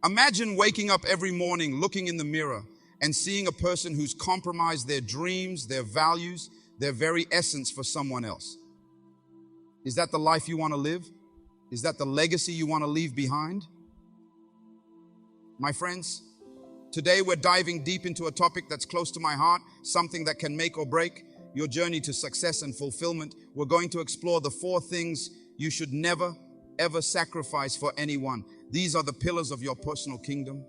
Imagine waking up every morning, looking in the mirror, and seeing a person who's compromised their dreams, their values, their very essence for someone else. Is that the life you want to live? Is that the legacy you want to leave behind? My friends, today we're diving deep into a topic that's close to my heart, something that can make or break your journey to success and fulfillment. We're going to explore the 4 things you should never, ever sacrifice for anyone. These are the pillars of your personal kingdom,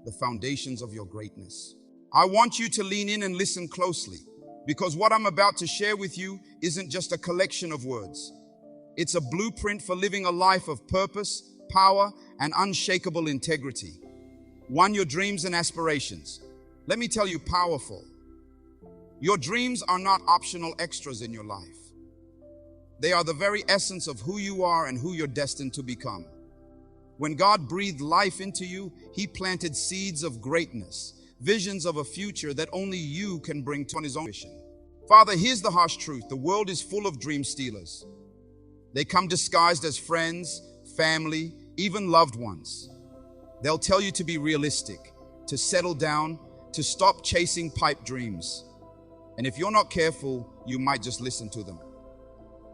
the foundations of your greatness. I want you to lean in and listen closely, because what I'm about to share with you isn't just a collection of words. It's a blueprint for living a life of purpose, power, and unshakable integrity. One, your dreams and aspirations. Let me tell you, powerful. Your dreams are not optional extras in your life. They are the very essence of who you are and who you're destined to become. When God breathed life into you, He planted seeds of greatness, visions of a future that only you can bring to His own vision. Father, here's the harsh truth. The world is full of dream stealers. They come disguised as friends, family, even loved ones. They'll tell you to be realistic, to settle down, to stop chasing pipe dreams. And if you're not careful, you might just listen to them.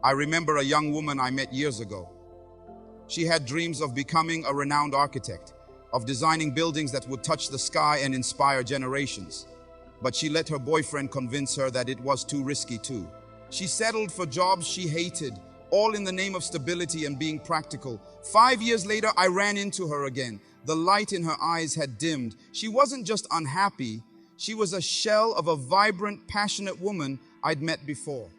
I remember a young woman I met years ago. She had dreams of becoming a renowned architect, of designing buildings that would touch the sky and inspire generations. But she let her boyfriend convince her that it was too risky too. She settled for jobs she hated, all in the name of stability and being practical. 5 years later, I ran into her again. The light in her eyes had dimmed. She wasn't just unhappy. She was a shell of a vibrant, passionate woman I'd met before.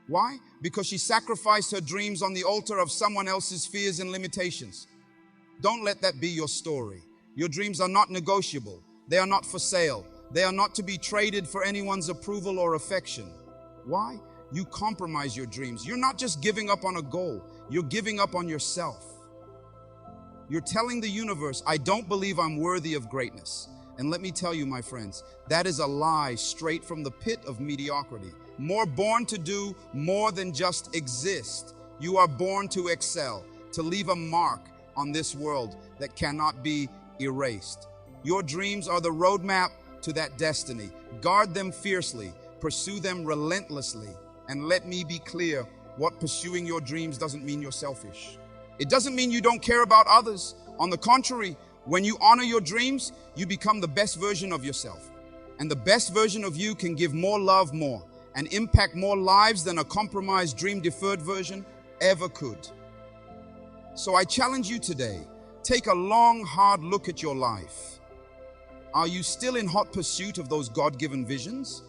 Why? Because she sacrificed her dreams on the altar of someone else's fears and limitations. Don't let that be your story. Your dreams are not negotiable. They are not for sale. They are not to be traded for anyone's approval or affection. Why? You compromise your dreams. You're not just giving up on a goal. You're giving up on yourself. You're telling the universe, I don't believe I'm worthy of greatness. And let me tell you, my friends, that is a lie straight from the pit of mediocrity. More born to do more than just exist. You are born to excel, to leave a mark on this world that cannot be erased. Your dreams are the roadmap to that destiny. Guard them fiercely, pursue them relentlessly. And let me be clear, what pursuing your dreams doesn't mean you're selfish. It doesn't mean you don't care about others. On the contrary, when you honor your dreams, you become the best version of yourself. And the best version of you can give more love more and impact more lives than a compromised, dream-deferred version ever could. So I challenge you today, take a long, hard look at your life. Are you still in hot pursuit of those God-given visions?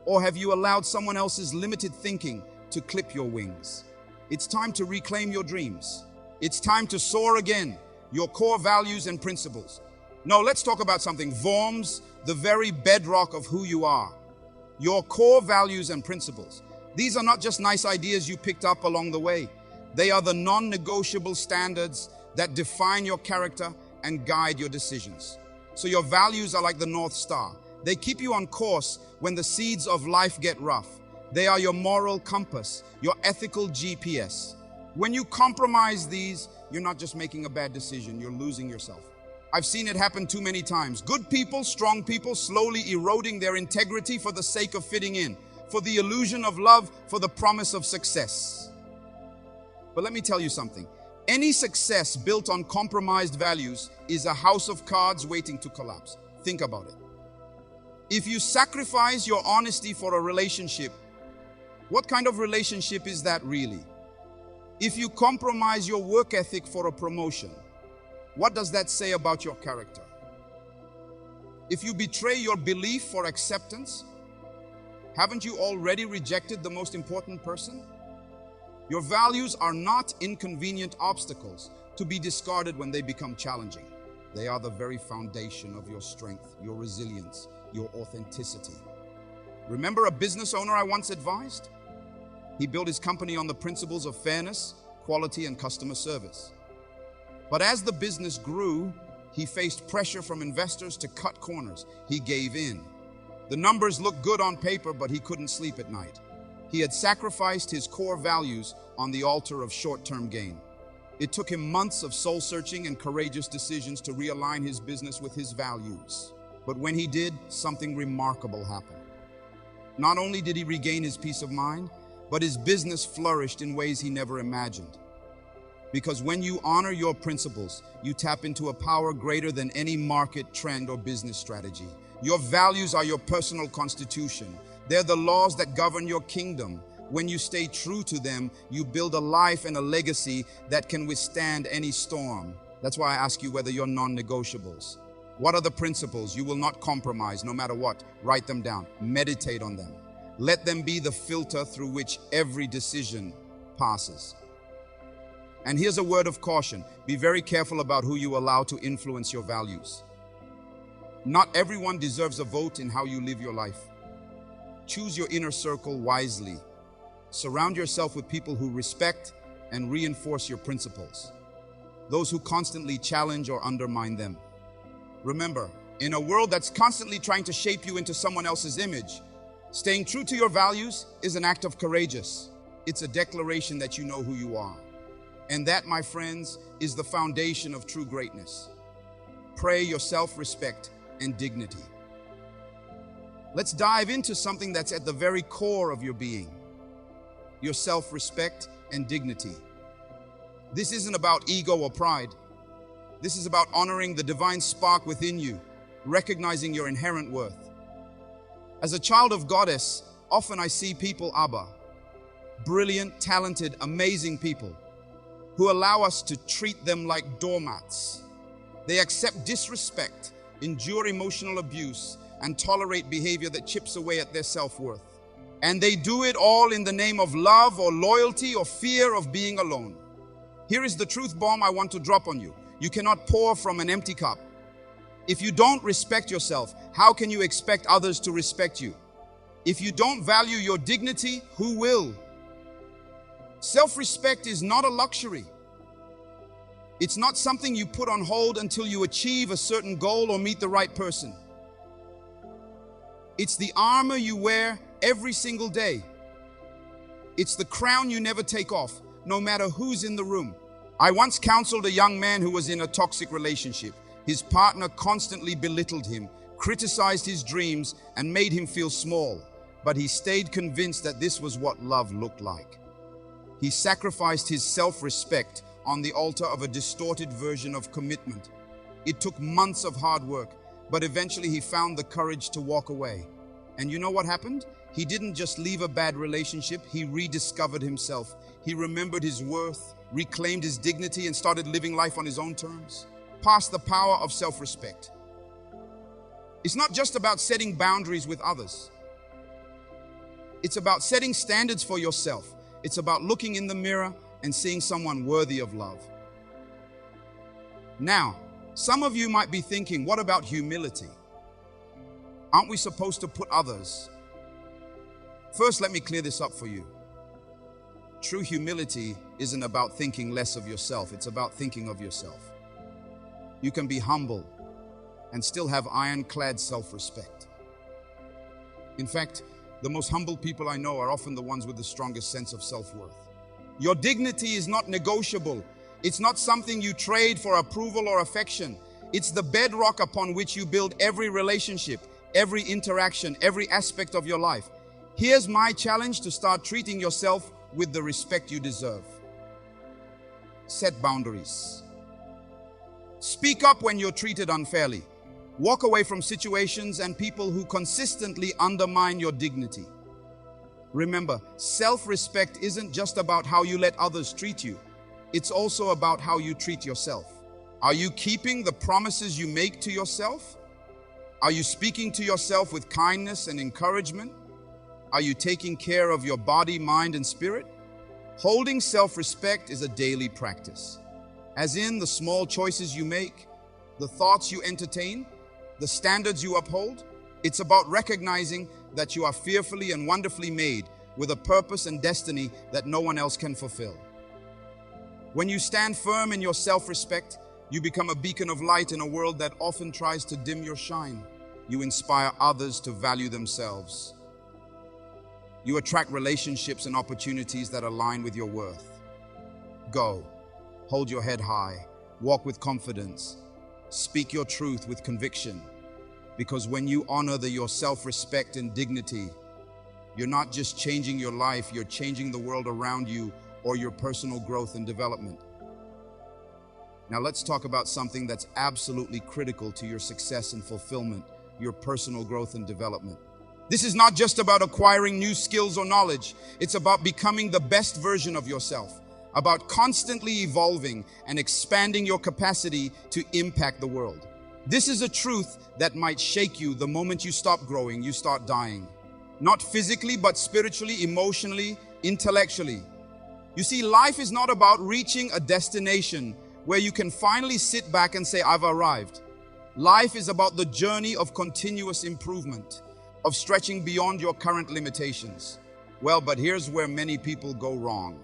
Or have you allowed someone else's limited thinking to clip your wings? It's time to reclaim your dreams. It's time to soar again, your core values and principles. No, let's talk about something. Forms the very bedrock of who you are. Your core values and principles. These are not just nice ideas you picked up along the way. They are the non-negotiable standards that define your character and guide your decisions. So your values are like the North Star. They keep you on course when the seeds of life get rough. They are your moral compass, your ethical GPS. When you compromise these, you're not just making a bad decision, you're losing yourself. I've seen it happen too many times. Good people, strong people, slowly eroding their integrity for the sake of fitting in, for the illusion of love, for the promise of success. But let me tell you something. Any success built on compromised values is a house of cards waiting to collapse. Think about it. If you sacrifice your honesty for a relationship, what kind of relationship is that really? If you compromise your work ethic for a promotion, what does that say about your character? If you betray your belief for acceptance, haven't you already rejected the most important person? Your values are not inconvenient obstacles to be discarded when they become challenging. They are the very foundation of your strength, your resilience, your authenticity. Remember a business owner I once advised? He built his company on the principles of fairness, quality, and customer service. But as the business grew, he faced pressure from investors to cut corners. He gave in. The numbers looked good on paper, but he couldn't sleep at night. He had sacrificed his core values on the altar of short-term gain. It took him months of soul-searching and courageous decisions to realign his business with his values. But when he did, something remarkable happened. Not only did he regain his peace of mind, but his business flourished in ways he never imagined. Because when you honor your principles, you tap into a power greater than any market trend or business strategy. Your values are your personal constitution. They're the laws that govern your kingdom. When you stay true to them, you build a life and a legacy that can withstand any storm. That's why I ask you whether you're non-negotiables. What are the principles you will not compromise no matter what? Write them down. Meditate on them. Let them be the filter through which every decision passes. And here's a word of caution. Be very careful about who you allow to influence your values. Not everyone deserves a vote in how you live your life. Choose your inner circle wisely. Surround yourself with people who respect and reinforce your principles. Those who constantly challenge or undermine them. Remember, in a world that's constantly trying to shape you into someone else's image, staying true to your values is an act of courageous. It's a declaration that you know who you are. And that, my friends, is the foundation of true greatness. Pray your self-respect and dignity. Let's dive into something that's at the very core of your being. Your self-respect and dignity. This isn't about ego or pride. This is about honoring the divine spark within you, recognizing your inherent worth. As a child of Goddess, often I see people, Abba, brilliant, talented, amazing people, who allow us to treat them like doormats. They accept disrespect, endure emotional abuse, and tolerate behavior that chips away at their self-worth. And they do it all in the name of love or loyalty or fear of being alone. Here is the truth bomb I want to drop on you. You cannot pour from an empty cup. If you don't respect yourself, how can you expect others to respect you? If you don't value your dignity, who will? Self-respect is not a luxury. It's not something you put on hold until you achieve a certain goal or meet the right person. It's the armor you wear every single day. It's the crown you never take off, no matter who's in the room. I once counseled a young man who was in a toxic relationship. His partner constantly belittled him, criticized his dreams, and made him feel small. But he stayed convinced that this was what love looked like. He sacrificed his self-respect on the altar of a distorted version of commitment. It took months of hard work, but eventually he found the courage to walk away. And you know what happened? He didn't just leave a bad relationship, he rediscovered himself. He remembered his worth, reclaimed his dignity, and started living life on his own terms. Past the power of self-respect. It's not just about setting boundaries with others. It's about setting standards for yourself. It's about looking in the mirror and seeing someone worthy of love. Now, some of you might be thinking, what about humility? Aren't we supposed to put others? First, let me clear this up for you. True humility isn't about thinking less of yourself. It's about thinking of yourself. You can be humble and still have ironclad self-respect. In fact, the most humble people I know are often the ones with the strongest sense of self-worth. Your dignity is not negotiable. It's not something you trade for approval or affection. It's the bedrock upon which you build every relationship, every interaction, every aspect of your life. Here's my challenge: to start treating yourself with the respect you deserve. Set boundaries. Speak up when you're treated unfairly. Walk away from situations and people who consistently undermine your dignity. Remember, self-respect isn't just about how you let others treat you. It's also about how you treat yourself. Are you keeping the promises you make to yourself? Are you speaking to yourself with kindness and encouragement? Are you taking care of your body, mind, and spirit? Holding self-respect is a daily practice. As in the small choices you make, the thoughts you entertain, the standards you uphold. It's about recognizing that you are fearfully and wonderfully made with a purpose and destiny that no one else can fulfill. When you stand firm in your self-respect, you become a beacon of light in a world that often tries to dim your shine. You inspire others to value themselves. You attract relationships and opportunities that align with your worth. Go. Hold your head high. Walk with confidence. Speak your truth with conviction. Because when you honor your self-respect and dignity, you're not just changing your life, you're changing the world around you or your personal growth and development. Now let's talk about something that's absolutely critical to your success and fulfillment, your personal growth and development. This is not just about acquiring new skills or knowledge. It's about becoming the best version of yourself, about constantly evolving and expanding your capacity to impact the world. This is a truth that might shake you the moment you stop growing, you start dying. Not physically, but spiritually, emotionally, intellectually. You see, life is not about reaching a destination where you can finally sit back and say, I've arrived. Life is about the journey of continuous improvement, of stretching beyond your current limitations. Well, but here's where many people go wrong.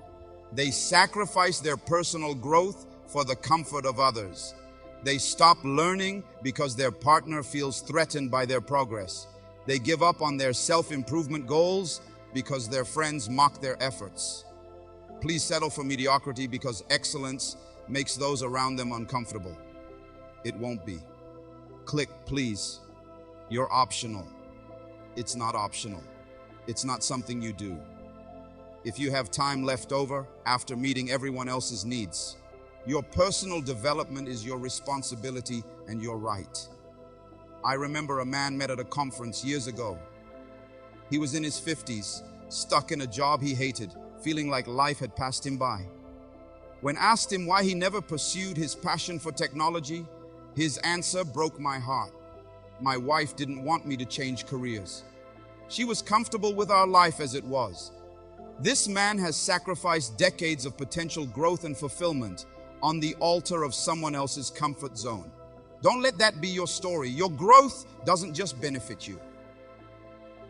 They sacrifice their personal growth for the comfort of others. They stop learning because their partner feels threatened by their progress. They give up on their self-improvement goals because their friends mock their efforts. Please settle for mediocrity because excellence makes those around them uncomfortable. It won't be. Click, please. You're optional. It's not optional. It's not something you do. If you have time left over after meeting everyone else's needs, your personal development is your responsibility and your right. I remember a man met at a conference years ago. He was in his 50s, stuck in a job he hated, feeling like life had passed him by. When asked him why he never pursued his passion for technology, his answer broke my heart. My wife didn't want me to change careers. She was comfortable with our life as it was. This man has sacrificed decades of potential growth and fulfillment on the altar of someone else's comfort zone. Don't let that be your story. Your growth doesn't just benefit you.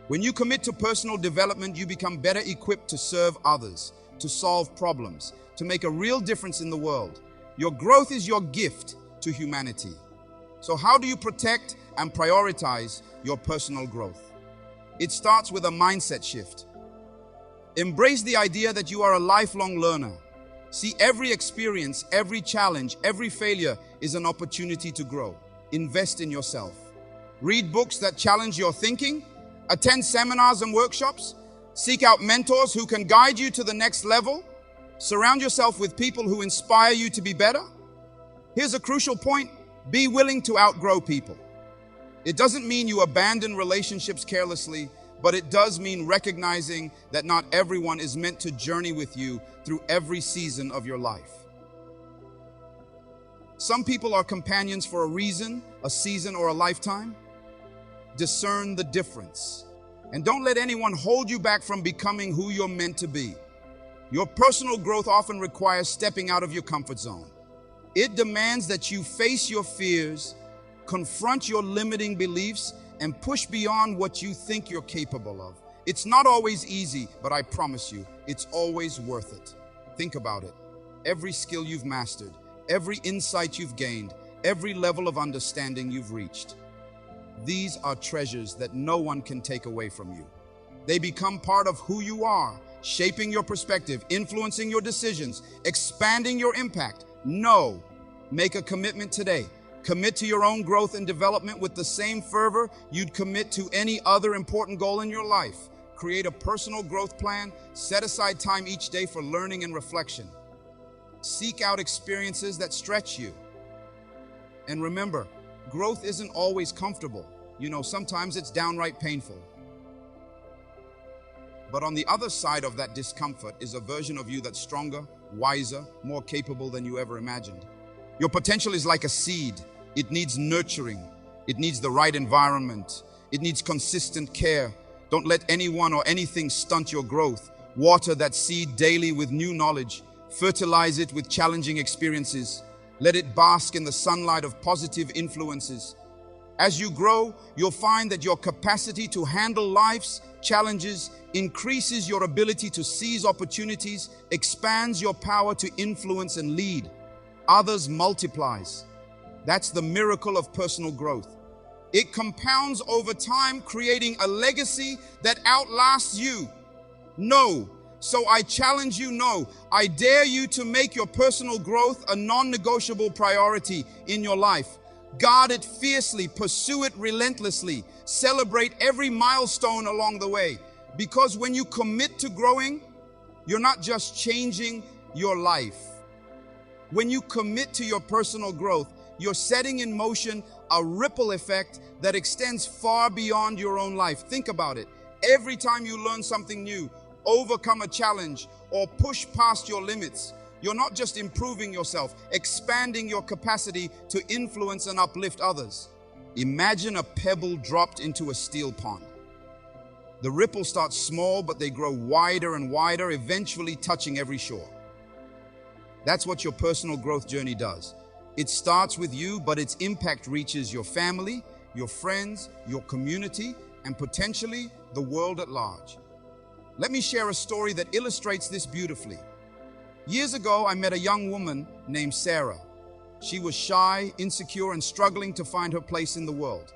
When you commit to personal development, you become better equipped to serve others, to solve problems, to make a real difference in the world. Your growth is your gift to humanity. So how do you protect and prioritize your personal growth? It starts with a mindset shift. Embrace the idea that you are a lifelong learner. See every experience, every challenge, every failure is an opportunity to grow. Invest in yourself. Read books that challenge your thinking. Attend seminars and workshops. Seek out mentors who can guide you to the next level. Surround yourself with people who inspire you to be better. Here's a crucial point. Be willing to outgrow people. It doesn't mean you abandon relationships carelessly, but it does mean recognizing that not everyone is meant to journey with you through every season of your life. Some people are companions for a reason, a season, or a lifetime. Discern the difference. And don't let anyone hold you back from becoming who you're meant to be. Your personal growth often requires stepping out of your comfort zone. It demands that you face your fears, confront your limiting beliefs, and push beyond what you think you're capable of. It's not always easy, but I promise you, it's always worth it. Think about it. Every skill you've mastered, every insight you've gained, every level of understanding you've reached. These are treasures that no one can take away from you. They become part of who you are, shaping your perspective, influencing your decisions, expanding your impact. No, make a commitment today. Commit to your own growth and development with the same fervor you'd commit to any other important goal in your life. Create a personal growth plan. Set aside time each day for learning and reflection. Seek out experiences that stretch you. And remember, growth isn't always comfortable. Sometimes it's downright painful. But on the other side of that discomfort is a version of you that's stronger, wiser, more capable than you ever imagined. Your potential is like a seed. It needs nurturing. It needs the right environment. It needs consistent care. Don't let anyone or anything stunt your growth. Water that seed daily with new knowledge. Fertilize it with challenging experiences. Let it bask in the sunlight of positive influences. As you grow, you'll find that your capacity to handle life's challenges increases your ability to seize opportunities, expands your power to influence and lead. Others multiplies. That's the miracle of personal growth. It compounds over time, creating a legacy that outlasts you. Know So I challenge you, no, I dare you to make your personal growth a non-negotiable priority in your life. Guard it fiercely, pursue it relentlessly, celebrate every milestone along the way. Because when you commit to growing, you're not just changing your life. When you commit to your personal growth, you're setting in motion a ripple effect that extends far beyond your own life. Think about it. Every time you learn something new, overcome a challenge, or push past your limits, you're not just improving yourself, expanding your capacity to influence and uplift others. Imagine a pebble dropped into a steel pond. The ripples start small, but they grow wider and wider, eventually touching every shore. That's what your personal growth journey does. It starts with you, but its impact reaches your family, your friends, your community, and potentially the world at large. Let me share a story that illustrates this beautifully. Years ago, I met a young woman named Sarah. She was shy, insecure, and struggling to find her place in the world.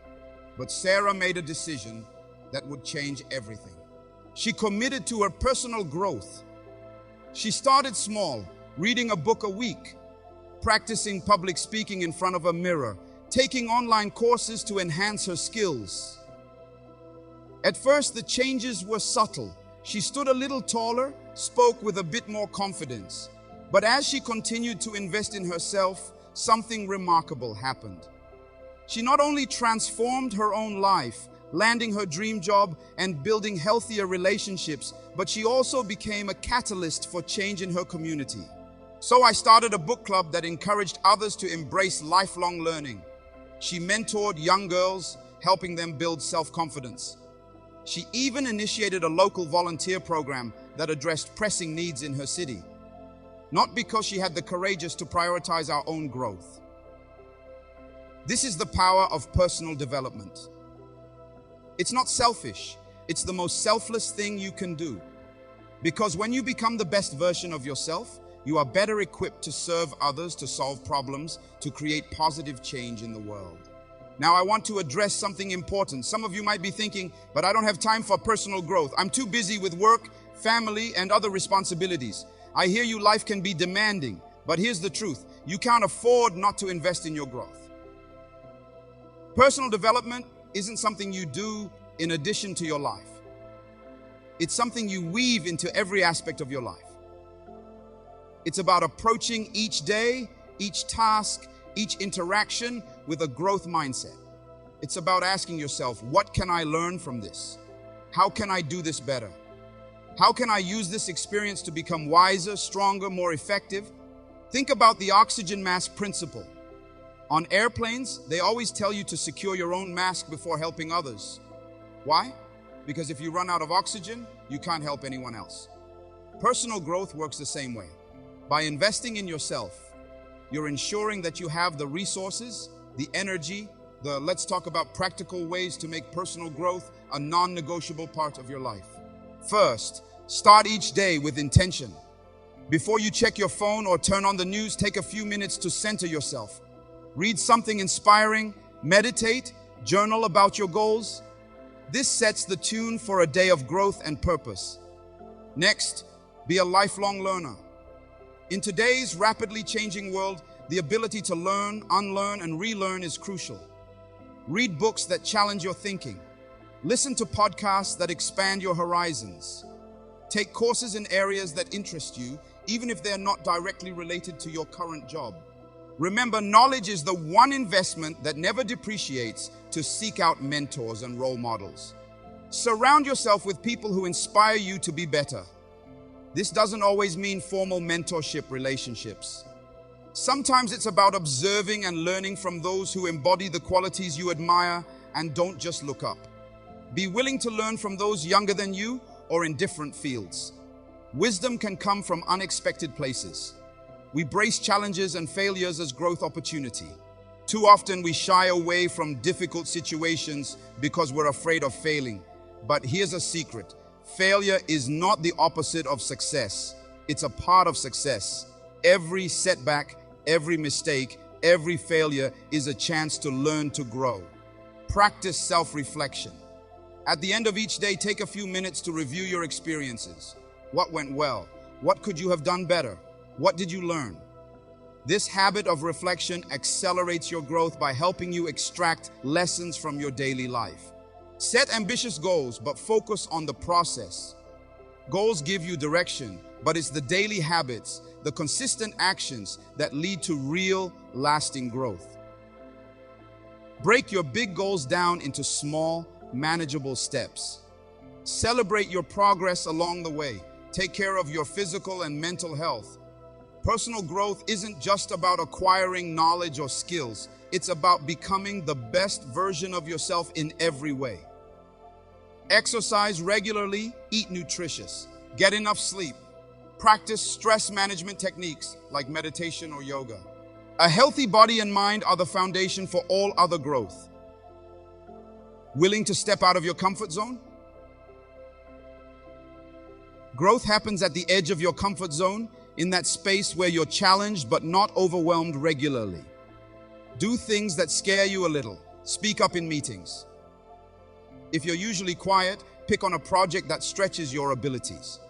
But Sarah made a decision that would change everything. She committed to her personal growth. She started small, reading a book a week, practicing public speaking in front of a mirror, taking online courses to enhance her skills. At first, the changes were subtle. She stood a little taller, spoke with a bit more confidence. But as she continued to invest in herself, something remarkable happened. She not only transformed her own life, landing her dream job and building healthier relationships, but she also became a catalyst for change in her community. So I started a book club that encouraged others to embrace lifelong learning. She mentored young girls, helping them build self-confidence. She even initiated a local volunteer program that addressed pressing needs in her city. Not because she had the courage to prioritize our own growth. This is the power of personal development. It's not selfish. It's the most selfless thing you can do. Because when you become the best version of yourself, you are better equipped to serve others, to solve problems, to create positive change in the world. Now, I want to address something important. Some of you might be thinking, but I don't have time for personal growth. I'm too busy with work, family, and other responsibilities. I hear you, life can be demanding, but here's the truth. You can't afford not to invest in your growth. Personal development isn't something you do in addition to your life. It's something you weave into every aspect of your life. It's about approaching each day, each task, each interaction with a growth mindset. It's about asking yourself, what can I learn from this? How can I do this better? How can I use this experience to become wiser, stronger, more effective? Think about the oxygen mask principle. On airplanes, they always tell you to secure your own mask before helping others. Why? Because if you run out of oxygen, you can't help anyone else. Personal growth works the same way. By investing in yourself, you're ensuring that you have the resources, the energy, let's talk about practical ways to make personal growth a non-negotiable part of your life. First, start each day with intention. Before you check your phone or turn on the news, take a few minutes to center yourself. Read something inspiring, meditate, journal about your goals. This sets the tune for a day of growth and purpose. Next, be a lifelong learner. In today's rapidly changing world, the ability to learn, unlearn, and relearn is crucial. Read books that challenge your thinking. Listen to podcasts that expand your horizons. Take courses in areas that interest you, even if they're not directly related to your current job. Remember, knowledge is the one investment that never depreciates. To seek out mentors and role models. Surround yourself with people who inspire you to be better. This doesn't always mean formal mentorship relationships. Sometimes it's about observing and learning from those who embody the qualities you admire, and don't just look up. Be willing to learn from those younger than you or in different fields. Wisdom can come from unexpected places. We brace challenges and failures as growth opportunity. Too often we shy away from difficult situations because we're afraid of failing. But here's a secret. Failure is not the opposite of success. It's a part of success. Every setback, every mistake, every failure is a chance to learn to grow. Practice self-reflection. At the end of each day, take a few minutes to review your experiences. What went well? What could you have done better? What did you learn? This habit of reflection accelerates your growth by helping you extract lessons from your daily life. Set ambitious goals, but focus on the process. Goals give you direction, but it's the daily habits, the consistent actions that lead to real, lasting growth. Break your big goals down into small, manageable steps. Celebrate your progress along the way. Take care of your physical and mental health. Personal growth isn't just about acquiring knowledge or skills. It's about becoming the best version of yourself in every way. Exercise regularly, eat nutritious, get enough sleep, practice stress management techniques like meditation or yoga. A healthy body and mind are the foundation for all other growth. Willing to step out of your comfort zone? Growth happens at the edge of your comfort zone, in that space where you're challenged but not overwhelmed regularly. Do things that scare you a little. Speak up in meetings. If you're usually quiet, pick on a project that stretches your abilities.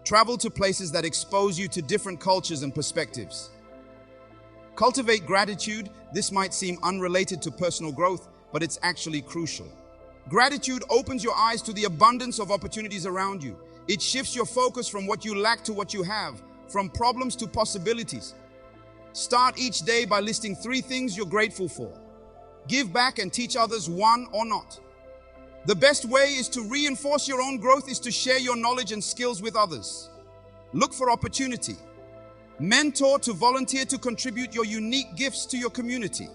Travel to places that expose you to different cultures and perspectives. Cultivate gratitude. This might seem unrelated to personal growth, but it's actually crucial. Gratitude opens your eyes to the abundance of opportunities around you. It shifts your focus from what you lack to what you have, from problems to possibilities. Start each day by listing 3 things you're grateful for. Give back and teach others 1 or not. The best way is to reinforce your own growth is to share your knowledge and skills with others. Look for opportunity. Mentor to volunteer to contribute your unique gifts to your community.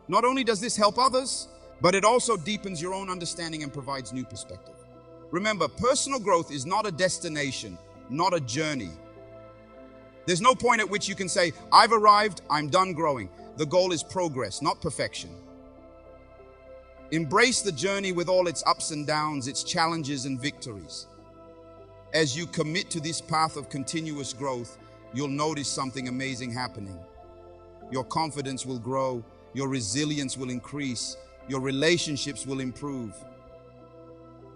Not only does this help others, but it also deepens your own understanding and provides new perspective. Remember, personal growth is not a destination, not a journey. There's no point at which you can say, I've arrived, I'm done growing. The goal is progress, not perfection. Embrace the journey with all its ups and downs, its challenges and victories. As you commit to this path of continuous growth, you'll notice something amazing happening. Your confidence will grow, your resilience will increase, your relationships will improve.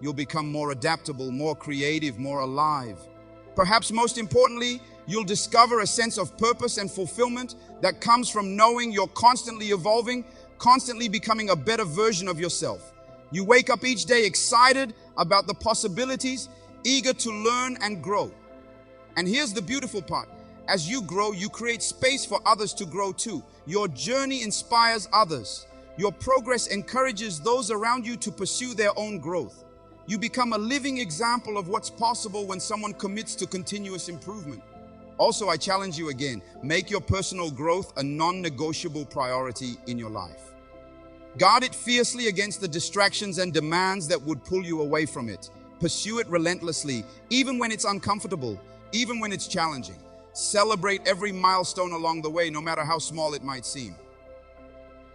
You'll become more adaptable, more creative, more alive. Perhaps most importantly, you'll discover a sense of purpose and fulfillment that comes from knowing you're constantly evolving, constantly becoming a better version of yourself. You wake up each day excited about the possibilities, eager to learn and grow. And here's the beautiful part. As you grow, you create space for others to grow too. Your journey inspires others. Your progress encourages those around you to pursue their own growth. You become a living example of what's possible when someone commits to continuous improvement. Also, I challenge you again, make your personal growth a non-negotiable priority in your life. Guard it fiercely against the distractions and demands that would pull you away from it. Pursue it relentlessly, even when it's uncomfortable, even when it's challenging. Celebrate every milestone along the way, no matter how small it might seem.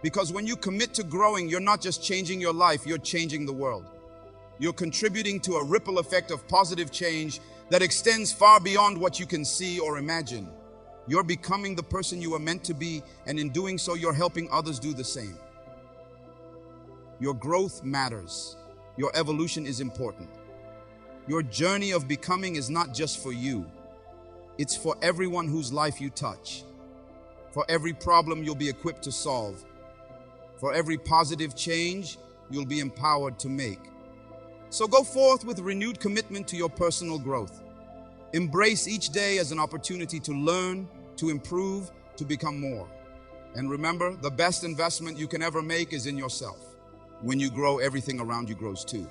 Because when you commit to growing, you're not just changing your life, you're changing the world. You're contributing to a ripple effect of positive change that extends far beyond what you can see or imagine. You're becoming the person you are meant to be, and in doing so, you're helping others do the same. Your growth matters. Your evolution is important. Your journey of becoming is not just for you. It's for everyone whose life you touch. For every problem you'll be equipped to solve. For every positive change you'll be empowered to make. So go forth with renewed commitment to your personal growth. Embrace each day as an opportunity to learn, to improve, to become more. And remember, the best investment you can ever make is in yourself. When you grow, everything around you grows too.